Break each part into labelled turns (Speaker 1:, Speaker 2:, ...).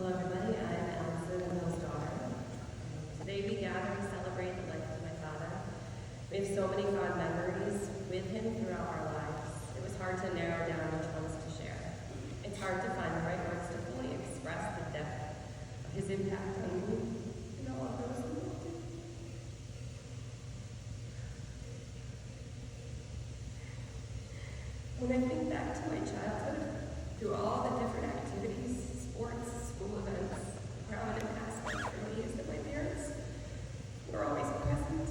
Speaker 1: Hello, everybody. I'm Allison, and Bill's daughter. Today we gather to celebrate the life of my father. We have so many fond memories with him throughout our lives. It was hard to narrow down which ones to share. It's hard to find the right words to fully express the depth of his impact on me and all of those who loved him. When I think back to my childhood, through all the different activities, sports, school events, the prominent aspect for me is that my parents were always present.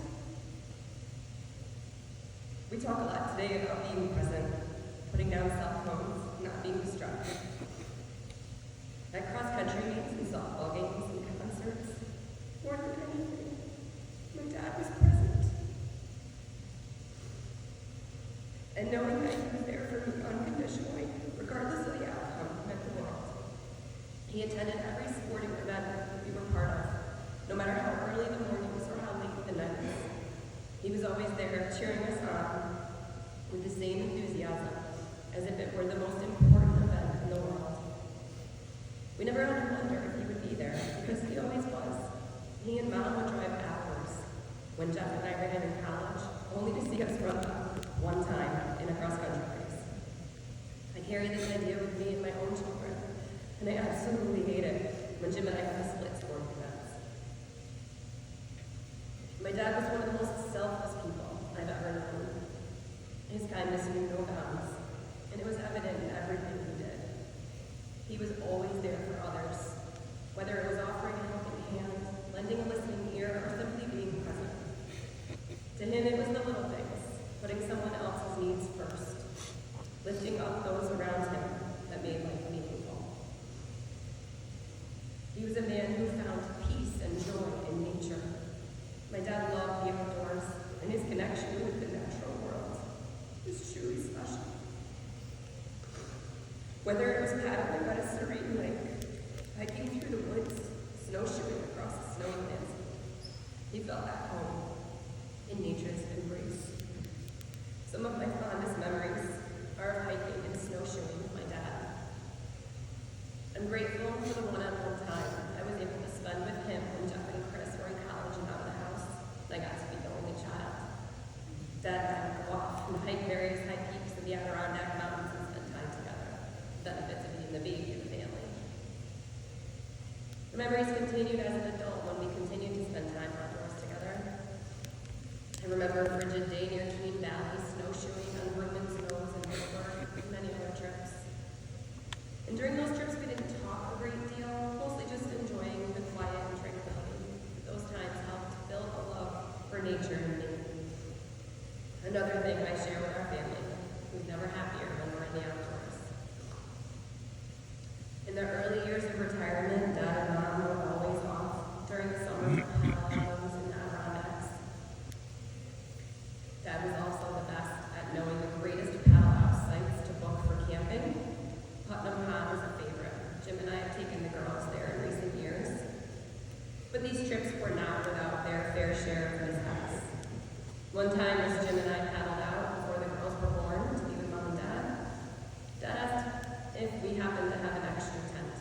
Speaker 1: We talk a lot today about being present, putting down cell phones, not being distracted. At cross-country meets and softball games and concerts, more than anything, my dad was present. And knowing that he was there for me unconditionally, regardless of the outcome, meant the world. He attended every sporting event that we were part of, no matter how early the mornings or how late the nights. He was always there, cheering us on with the same enthusiasm, as if it were the most important event in the world. We never had to wonder if he would be there, because he always was. He and Mom would drive hours when Jeff and I ran in college, only to see us run up one time in a cross-country race. I carry this idea with me and my own children, and I absolutely hate it when Jim and I have to split sport events. My dad was one of the most selfless people I've ever known. His kindness knew no bounds, and it was evident in everything he did. He was always there for others, whether it was offering a helping hand, lending a listening ear, or simply being present. To him, it was the little things, putting someone else's needs first, lifting up those around him that made life meaningful. He was a man who found peace and joy in nature. My dad loved the outdoors, and his connection with the natural world was truly special. Whether it was paddling by a serene lake, hiking through the woods, snowshoeing across the snowy landscape, he felt at home in nature's embrace. Some of my fondest memories are of hiking and snowshoeing with my dad. I'm grateful for the one-on-one time I was able to spend with him when Jeff and Chris were in college and out of the house, and I got to be the only child. Dad and I would go off and hike various high peaks of the Adirondack Mountains and spend time together. The benefits of being the baby of the family. The memories continued as an adult when we continued to spend time outdoors together. I remember a frigid day near Keene Valley, snowshoeing on Woodman's Nose and Pittsburgh, and many other trips. And during those trips, we didn't talk a great deal, mostly just enjoying the quiet and tranquility. Those times helped build a love for nature in me. Another thing I share with our family, who's never happier when we're in the outdoors. In the early years of retirement, Dad and Mom were always off during the summer for holidays and Adirondacks. Dad was also the best at knowing the greatest paddle house sites to book for camping. Putnam Pond is a favorite. Jim and I have taken the girls there in recent years. But these trips were not without their fair share of mishaps. One time, as Jim and I paddled out before the girls were born to be with Mom and Dad, Dad asked if we happened to have an extra tent.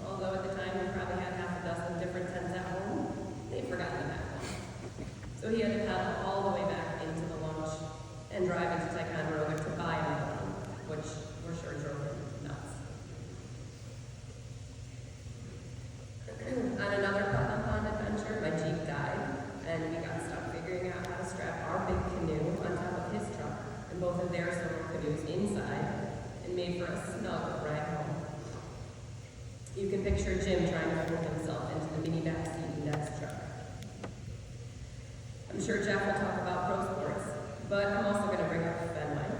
Speaker 1: Although at the time we probably had half a dozen different tents at home, they'd forgotten about one. So he had to paddle all the way back into the launch and drive into Ticonderoga to buy another one, which we're sure drove him nuts. On another Putnam Pond adventure, my Jeep died, and we got stuck figuring out how to strap our big canoe on top of his truck and both of their solo canoes inside, and made for a snug ride home. You can picture Jim trying to pull himself into the mini back seat in Dad's truck. I'm sure Jeff will talk about pro sports, but I'm also going to bring up Fenway.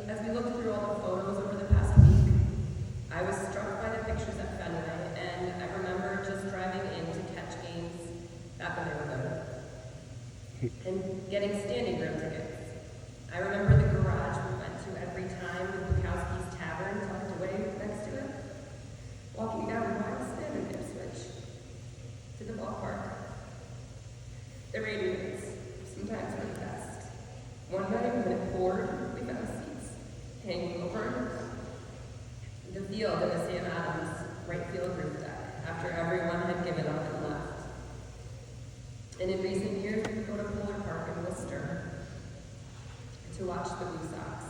Speaker 1: As we looked through all the photos over the past week, I was struck by the pictures at Fenway, and I remember just driving in to catch games back when they were good, and getting standing room tickets. I remember the garage we went to every time with Bukowski's Tavern tucked away next to it, walking down Wildston and Ipswich to the ballpark. The rain days sometimes were the best. One night when it poured, we found seats hanging over. The field field in the Sam Adams right field roof deck after everyone had given up and left. And in recent years, we would go to Polar Park in Worcester to watch the Blue Sox.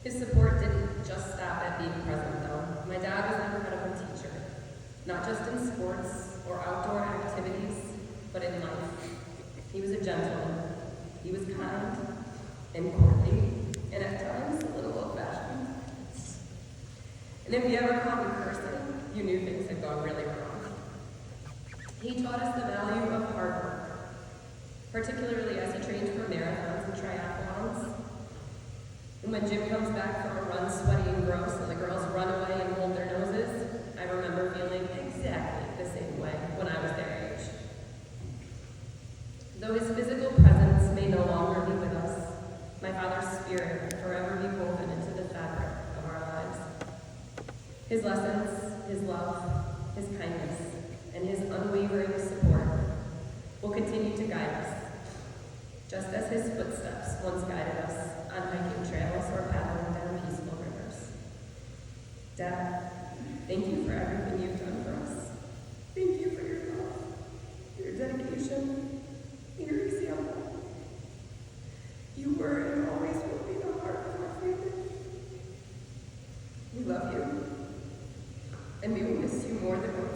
Speaker 1: His support didn't just stop at being present, though. My dad was an incredible teacher, not just in sports or outdoor activities, but in life. He was a gentleman. He was kind and courtly, and at times a little old-fashioned. And if you ever caught him cursing, you knew things had gone really wrong. He taught us the value of hard work, particularly as he trained for marathons and triathlons. And when Jim comes back from a run sweaty and gross and the girls run away and hold their noses, I remember feeling exactly the same way when I was their age. Though his physical presence may no longer be with us, my father's spirit will forever be woven into the fabric of our lives. His lessons, his love, his kindness, and his unwavering support will continue to guide us, just as his footsteps once guided us on hiking trails or paddling down peaceful rivers. Dad, thank you for everything you've done for us. Thank you for your love, your dedication, and your example. You were and always will be the heart of our family. We love you, and we will miss you more than we'll